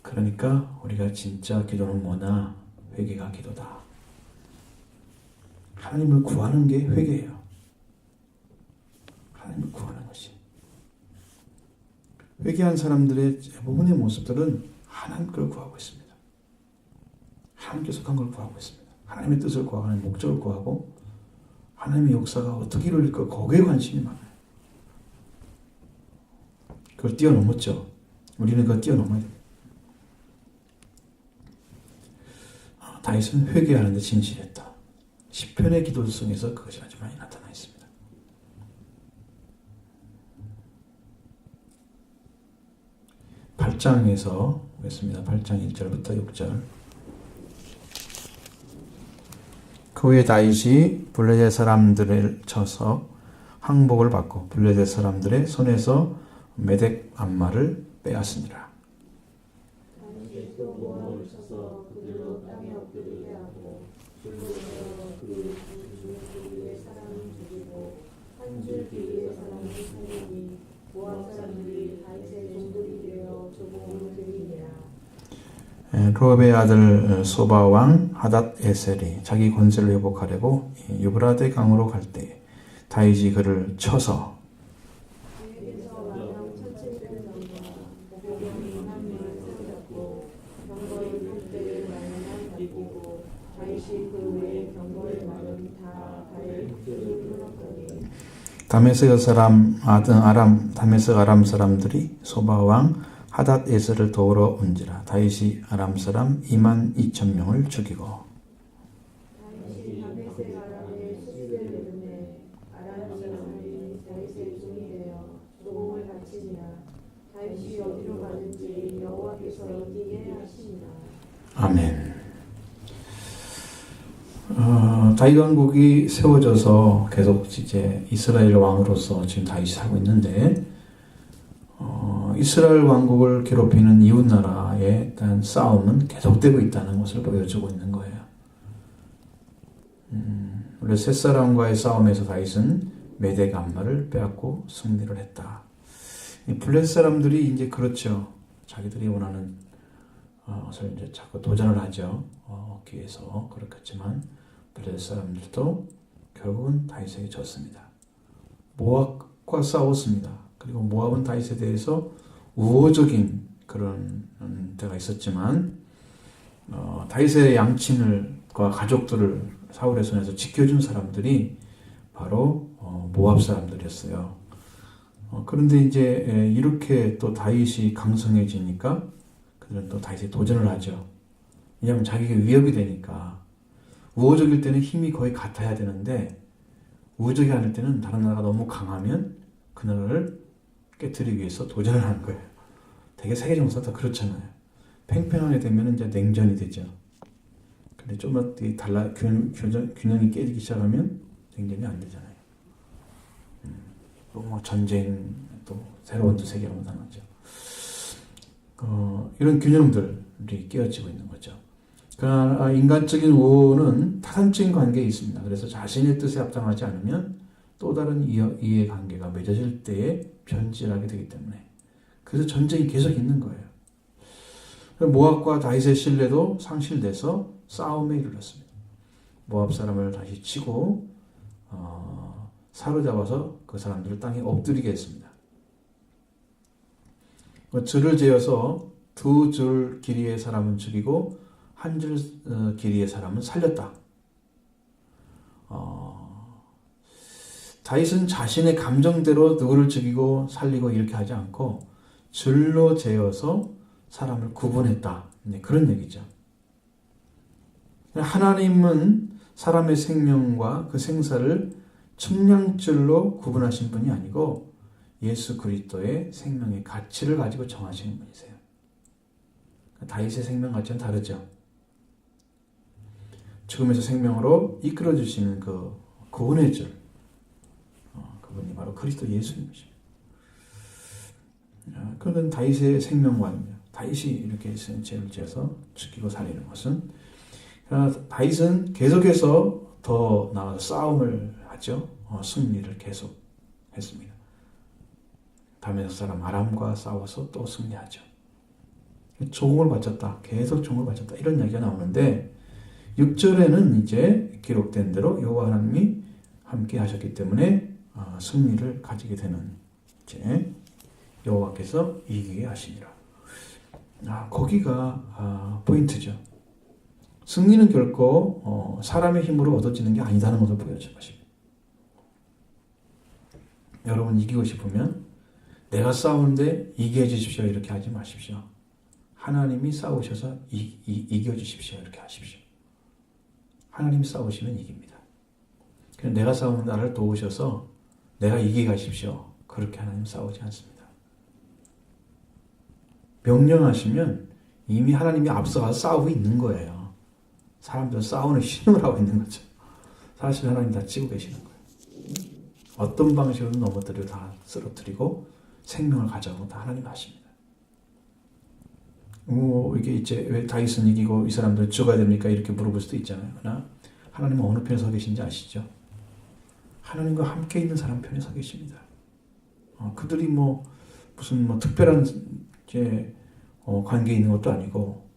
그러니까 우리가 진짜 기도는 뭐냐? 회개가 기도다. 하나님을 구하는 게 회개예요. 하나님을 구하는 것이. 회개한 사람들의 대부분의 모습들은 하나님 걸 구하고 있습니다. 하나님께 속한 걸 구하고 있습니다. 하나님의 뜻을 구하고 하나님의 목적을 구하고 하나님의 역사가 어떻게 이루어질까 거기에 관심이 많아요. 그걸 뛰어넘었죠. 우리는 그걸 뛰어넘어야 돼요. 다윗은 회개하는 데 진실했다. 시편의 기도성에서 그것이 아주 많이 나타나 있습니다. 팔 8장에서 보겠습니다. 8장 1절부터 6절. 그 후에 다윗이 블레셋 사람들을 쳐서 항복을 받고 블레셋 사람들의 손에서 메덱 암마를 빼앗으니라. 다윗이 또 모압을 쳐서 그들로 땅에 엎드리게 하고 줄로 세워 그 주위의 사람을 죽이고 한 줄 길이의 사람을 살리니 모압 사람들이 다윗의 종들이 되어 조공을 드리니라. 로압의 아들 소바 왕 하닷 에셀이 자기 권세를 회복하려고 유브라데 강으로 갈 때 다윗이 그를 쳐서 그에게서 왕왕 1700명과 복병이 2만명을 사로잡고 병거의 흑대를 말만 밟히고 다윗이 그 외에 병거의 말은 다 발에 흙줄을 끊었더니 다메섹 아람 사람들이 소바 왕 하닷 에셀을 도우러 온지라. 다윗이 아람 사람 22,000명을 죽이고 다윗이 다메섹 아람의 수비를 내보내 아람 사람들이 다윗의 종이 되어 조공을 바치니라. 다윗이 어디로 가든지 여호와께서 뛰게 하시니라. 아멘. 다윗 왕국이 세워져서 계속 이제 이스라엘 왕으로서 지금 다윗이 살고 있는데 이스라엘 왕국을 괴롭히는 이웃 나라에 대한 싸움은 계속되고 있다는 것을 보여주고 있는 거예요. 원래 셋 사람과의 싸움에서 다윗은 메덱 암마를 빼앗고 승리를 했다. 이 블레셋 사람들이 이제 그렇죠. 자기들이 원하는 것을 이제 자꾸 도전을 하죠. 얻기 위해서 그렇겠지만 블레셋 사람들도 결국은 다윗에게 졌습니다. 모압과 싸웠습니다. 그리고 모압은 다윗에 대해서 우호적인 그런 때가 있었지만 다윗의 양친과 가족들을 사울의 손에서 지켜준 사람들이 바로 모압 사람들이었어요. 그런데 이제 이렇게 또 다윗이 강성해지니까 그들은 또 다윗에 도전을 하죠. 왜냐하면 자기가 위협이 되니까. 우호적일 때는 힘이 거의 같아야 되는데 우호적이 아닐 때는 다른 나라가 너무 강하면 그 나라를 깨뜨리기 위해서 도전을 하는 거예요. 되게 세계 정세가 다 그렇잖아요. 팽팽하게 되면 이제 냉전이 되죠. 근데 좀만 균형이 깨지기 시작하면 냉전이 안 되잖아요. 또 뭐 전쟁, 또 새로운 또 세계로 나타나죠. 이런 균형들이 깨어지고 있는 거죠. 그러나 인간적인 우호는 타산적인 관계에 있습니다. 그래서 자신의 뜻에 합당하지 않으면 또 다른 이해관계가 맺어질 때에 변질하게 되기 때문에 그래서 전쟁이 계속 있는 거예요. 모압과 다윗의 신뢰도 상실돼서 싸움에 이르렀습니다. 모압 사람을 다시 치고 사로잡아서 그 사람들을 땅에 엎드리게 했습니다. 줄을 재어서 2줄 길이의 사람은 죽이고 1줄 길이의 사람은 살렸다. 다윗은 자신의 감정대로 누구를 죽이고 살리고 이렇게 하지 않고 줄로 재어서 사람을 구분했다. 그런 얘기죠. 하나님은 사람의 생명과 그 생사를 측량줄로 구분하신 분이 아니고 예수 그리스도의 생명의 가치를 가지고 정하시는 분이세요. 다윗의 생명 가치는 다르죠. 죽음에서 생명으로 이끌어 주시는 그 구원의 줄, 그분이 바로 그리스도 예수님이십니다. 그건 다윗의 생명관입니다. 다윗이 이렇게 죄를 지어서 죽이고 살리는 것은 다윗은 계속해서 더 나아가서 싸움을 하죠. 승리를 계속 했습니다. 다메섹 사람 아람과 싸워서 또 승리하죠. 조공을 바쳤다. 계속 조공을 바쳤다. 이런 이야기가 나오는데 6절에는 이제 기록된 대로 여호와 하나님이 함께 하셨기 때문에 승리를 가지게 되는 이제 여호와께서 이기게 하시니라. 거기가 포인트죠. 승리는 결코 사람의 힘으로 얻어지는 게 아니다는 것을 보여준 것입니다. 여러분 이기고 싶으면 내가 싸우는데 이겨 주십시오 이렇게 하지 마십시오. 하나님이 싸우셔서 이겨 주십시오 이렇게 하십시오. 하나님이 싸우시면 이깁니다. 그냥 내가 싸우는 나를 도우셔서 내가 이기게 하십시오. 그렇게 하나님 싸우지 않습니다. 명령하시면 이미 하나님이 앞서가서 싸우고 있는 거예요. 사람들은 싸우는 신용을 하고 있는 거죠. 사실 하나님 다 치고 계시는 거예요. 어떤 방식으로 넘어뜨려 다 쓰러뜨리고 생명을 가져가고 다 하나님 아십니다. 이게 이제 왜 다윗은 이기고 이 사람들 죽어야 됩니까? 이렇게 물어볼 수도 있잖아요. 그러나 하나님은 어느 편에 서 계신지 아시죠? 하나님과 함께 있는 사람 편에 서 계십니다. 그들이 무슨 특별한 관계에 있는 것도 아니고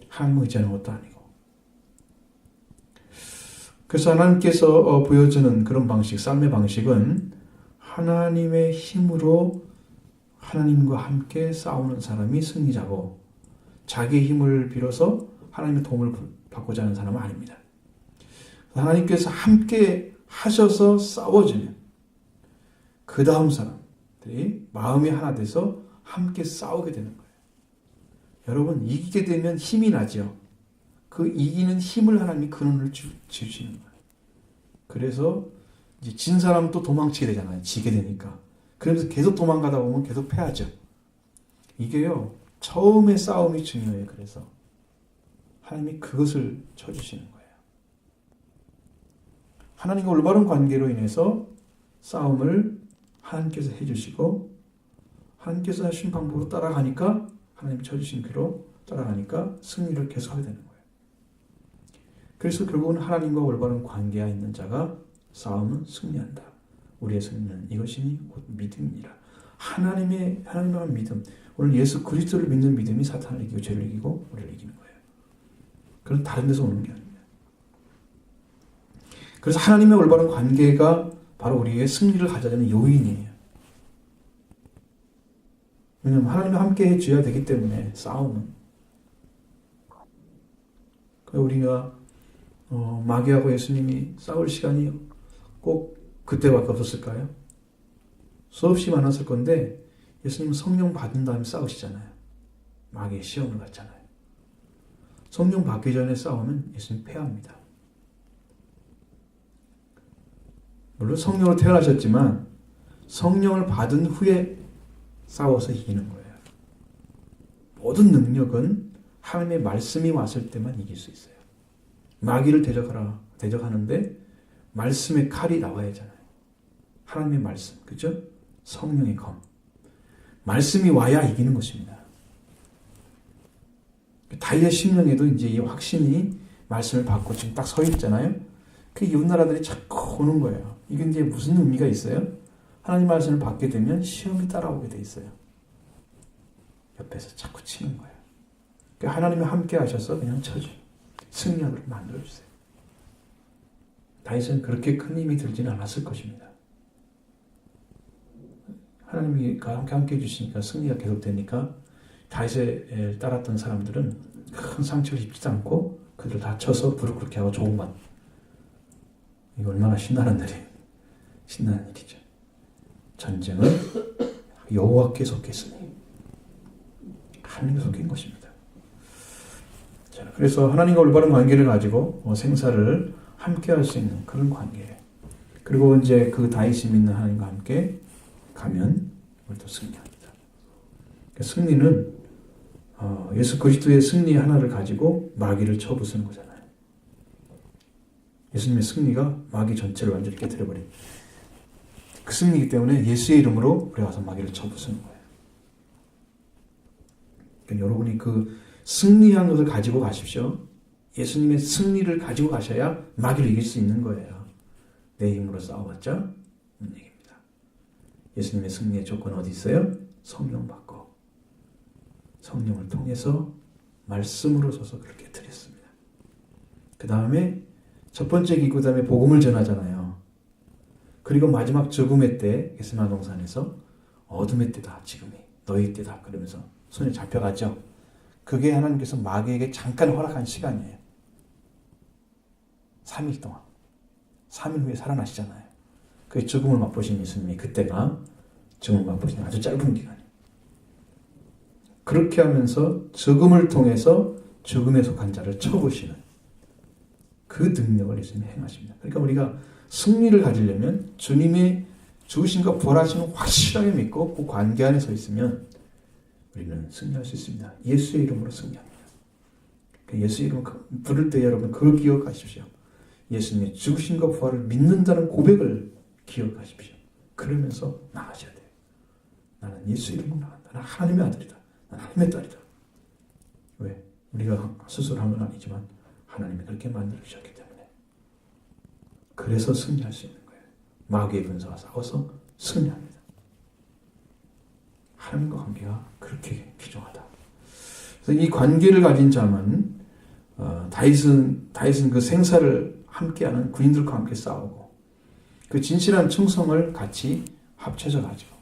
하나님을 의지하는 것도 아니고. 그래서 하나님께서 보여주는 그런 방식, 삶의 방식은 하나님의 힘으로 하나님과 함께 싸우는 사람이 승리자고 자기의 힘을 빌어서 하나님의 도움을 받고자 하는 사람은 아닙니다. 하나님께서 함께 하셔서 싸워주면 그 다음 사람들이 마음이 하나 돼서 함께 싸우게 되는 거예요. 여러분 이기게 되면 힘이 나죠. 그 이기는 힘을 하나님이 근원을 주시는 거예요. 그래서 이제 진 사람은 또 도망치게 되잖아요. 지게 되니까. 그러면서 계속 도망가다 보면 계속 패하죠. 이게요. 처음에 싸움이 중요해요. 그래서 하나님이 그것을 쳐주시는 거예요. 하나님과 올바른 관계로 인해서 싸움을 하나님께서 해주시고 하나님께서 하신 방법으로 따라가니까 하나님이 쳐주신 귀로 따라가니까 승리를 계속하게 되는 거예요. 그래서 결국은 하나님과 올바른 관계가 있는 자가 싸움은 승리한다. 우리의 승리는 이것이니 곧 믿음이니라. 하나님과 믿음. 오늘 예수 그리스도를 믿는 믿음이 사탄을 이기고 죄를 이기고 우리를 이기는 거예요. 그건 다른 데서 오는 게 아닙니다. 그래서 하나님의 올바른 관계가 바로 우리의 승리를 가져다주는 요인이에요. 왜냐하면 하나님과 함께 해줘야 되기 때문에 싸움은. 우리가 마귀하고 예수님이 싸울 시간이 꼭 그때밖에 없었을까요? 수없이 많았을 건데 예수님은 성령 받은 다음에 싸우시잖아요. 마귀의 시험을 받잖아요. 성령 받기 전에 싸우면 예수님 패합니다. 물론 성령으로 태어나셨지만 성령을 받은 후에 싸워서 이기는 거예요. 모든 능력은 하나님의 말씀이 왔을 때만 이길 수 있어요. 마귀를 대적하는데 말씀의 칼이 나와야 하잖아요. 하나님의 말씀, 그죠? 성령의 검. 말씀이 와야 이기는 것입니다. 다윗의 심령에도 이제 이 확신이 말씀을 받고 지금 딱 서 있잖아요. 그 이웃 나라들이 자꾸 오는 거예요. 이게 이제 무슨 의미가 있어요? 하나님 말씀을 받게 되면 시험이 따라오게 돼 있어요. 옆에서 자꾸 치는 거예요. 그러니까 하나님이 함께 하셔서 그냥 쳐줘요. 승리하도록 만들어주세요. 다윗은 그렇게 큰 힘이 들지는 않았을 것입니다. 하나님이 함께 해주시니까 승리가 계속되니까 다윗을 따랐던 사람들은 큰 상처를 입지도 않고 그들 다 쳐서 무릎 꿇게 하고 조금만. 이거 얼마나 신나는 일이죠. 전쟁은 여호와께 속했으니 하나님께 속한 것입니다. 자, 그래서 하나님과 올바른 관계를 가지고 생사를 함께 할 수 있는 그런 관계예요. 그리고 이제 그 다윗이 믿는 하나님과 함께 가면 우리도 승리합니다. 승리는 예수 그리스도의 승리 하나를 가지고 마귀를 쳐부수는 거잖아요. 예수님의 승리가 마귀 전체를 완전히 깨뜨려버린 그 승리이기 때문에 예수의 이름으로 우리 와서 마귀를 쳐부수는 거예요. 그러니까 여러분이 그 승리한 것을 가지고 가십시오. 예수님의 승리를 가지고 가셔야 마귀를 이길 수 있는 거예요. 내 힘으로 싸워봤자 얘기입니다. 예수님의 승리의 조건 어디 있어요? 성령 받고 성령을 통해서 말씀으로 서서 그렇게 드렸습니다. 그 다음에 첫 번째 기구, 그 다음에 복음을 전하잖아요. 그리고 마지막 죽음의 때 게세마네 동산에서 어둠의 때다 지금이 너희 때다 그러면서 손에 잡혀가죠. 그게 하나님께서 마귀에게 잠깐 허락한 시간이에요. 3일 동안. 3일 후에 살아나시잖아요. 그 죽음을 맛보신 예수님이 그때가 죽음을 맛보신 아주 짧은 기간이에요. 그렇게 하면서 죽음을 통해서 죽음에 속한 자를 쳐부시는 그 능력을 예수님이 행하십니다. 그러니까 우리가 승리를 가지려면 주님의 죽으심과 부활하심을 확실하게 믿고 그 관계 안에 서 있으면 우리는 승리할 수 있습니다. 예수의 이름으로 승리합니다. 예수의 이름을 부를 때 여러분 그걸 기억하십시오. 예수님의 죽으심과 부활을 믿는다는 고백을 기억하십시오. 그러면서 나가셔야 돼요. 나는 예수 이름으로 나간다. 나는 하나님의 아들이다. 나는 하나님의 딸이다. 왜? 우리가 스스로 한 건 아니지만 하나님이 그렇게 만들어주셨기 때문에. 그래서 승리할 수 있는 거예요. 마귀의 군사와 싸워서 승리합니다. 하나님과 관계가 그렇게 귀중하다. 그래서 이 관계를 가진 자만 다윗은 그 생사를 함께하는 군인들과 함께 싸우고 그 진실한 충성을 같이 합쳐져 가지고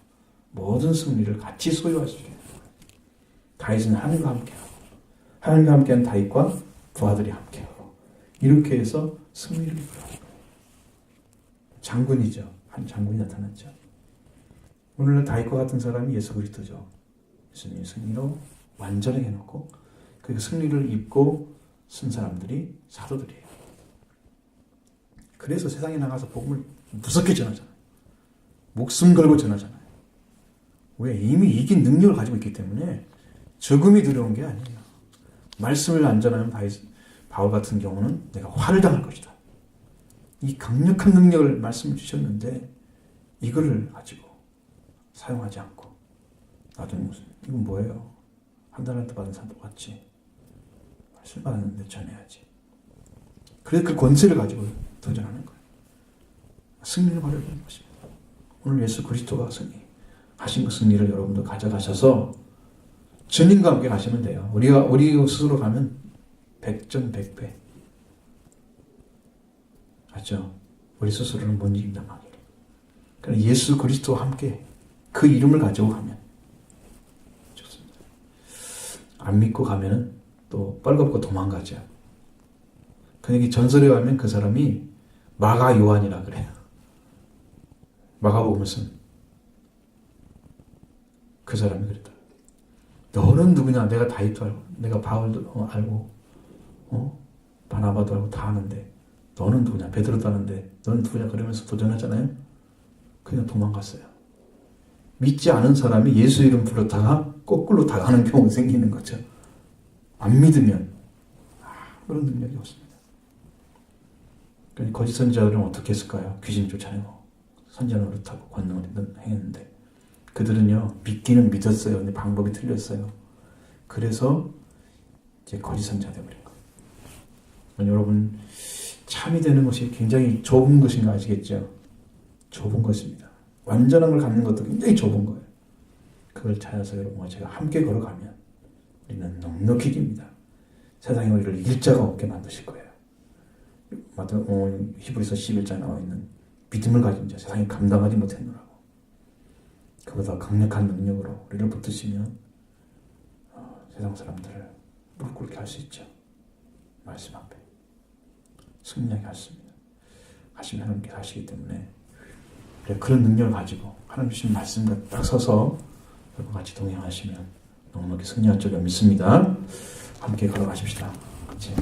모든 승리를 같이 소유할 수 있는 거예요. 다윗은 하나님과 함께하고 하나님과 함께한 다윗과 부하들이 함께하고 이렇게 해서 승리를 이끌어가는 거예요. 장군이죠. 한 장군이 나타났죠. 오늘날 다윗과 같은 사람이 예수 그리스도죠. 예수님의 승리로 완전하게 해놓고 그 승리를 입고 쓴 사람들이 사도들이에요. 그래서 세상에 나가서 복음을 무섭게 전하잖아요. 목숨 걸고 전하잖아요. 왜? 이미 이긴 능력을 가지고 있기 때문에 죽음이 두려운 게 아니에요. 말씀을 안 전하면 바울 같은 경우는 내가 화를 당할 것이다. 이 강력한 능력을 말씀을 주셨는데 이거를 가지고 사용하지 않고 나중에 무슨 이건 뭐예요? 한 달한테 받은 사람 똑같지. 말씀 받았는데 전해야지. 그래서 그 권세를 가지고 도전하는 거예요. 승리를 받으려는 것입니다. 오늘 예수 그리스도가 승리하신 그 승리를 여러분도 가져가셔서 주님과 함께 가시면 돼요. 우리 스스로 가면 백전백패. 맞죠? 우리 스스로는 못 이긴단 말이에요. 그러나 예수 그리스도와 함께 그 이름을 가지고 가면 좋습니다. 안 믿고 가면은 또 뻘겁고 도망가죠. 그러니까 전설에 가면 그 사람이 마가 요한이라 그래요. 마가복음을 쓴 그 사람이 그랬다. 너는 누구냐? 내가 다윗도 알고, 내가 바울도 알고, 바나바도 알고 다 아는데 너는 누구냐? 베드로도 아는데 너는 누구냐? 그러면서 도전하잖아요. 그냥 도망갔어요. 믿지 않은 사람이 예수 이름 불렀다가 거꾸로 당하는 경우가 생기는 거죠. 안 믿으면 그런 능력이 없습니다. 그러니까 거짓 선지자들은 어떻게 했을까요? 귀신 쫓아내고 선지자 노릇하고 권능을 행했는데 그들은요 믿기는 믿었어요. 근데 방법이 틀렸어요. 그래서 이제 거짓 선지자 되어버린 거예요. 그러니까 여러분 참이 되는 것이 굉장히 좁은 것인 거 아시겠죠? 좁은 것입니다. 완전한 걸 갖는 것도 굉장히 좁은 거예요. 그걸 찾아서 여러분과 제가 함께 걸어가면 우리는 넉넉히 이깁니다. 세상에 우리를 이길 자가 없게 만드실 거예요. 히브리서 11장에 나와 있는 믿음을 가진 자, 세상에 감당하지 못했노라고. 그보다 강력한 능력으로 우리를 붙드시면 세상 사람들을 무릎 꿇게 할 수 있죠. 말씀 앞에 승리하게 하십니다. 하시면 하나님께서 하시기 때문에 그런 능력을 가지고 하나님 주신 말씀과 딱 서서 여러분 같이 동행하시면 넉넉히 승리할 줄을 믿습니다. 함께 걸어가십시다. 같이.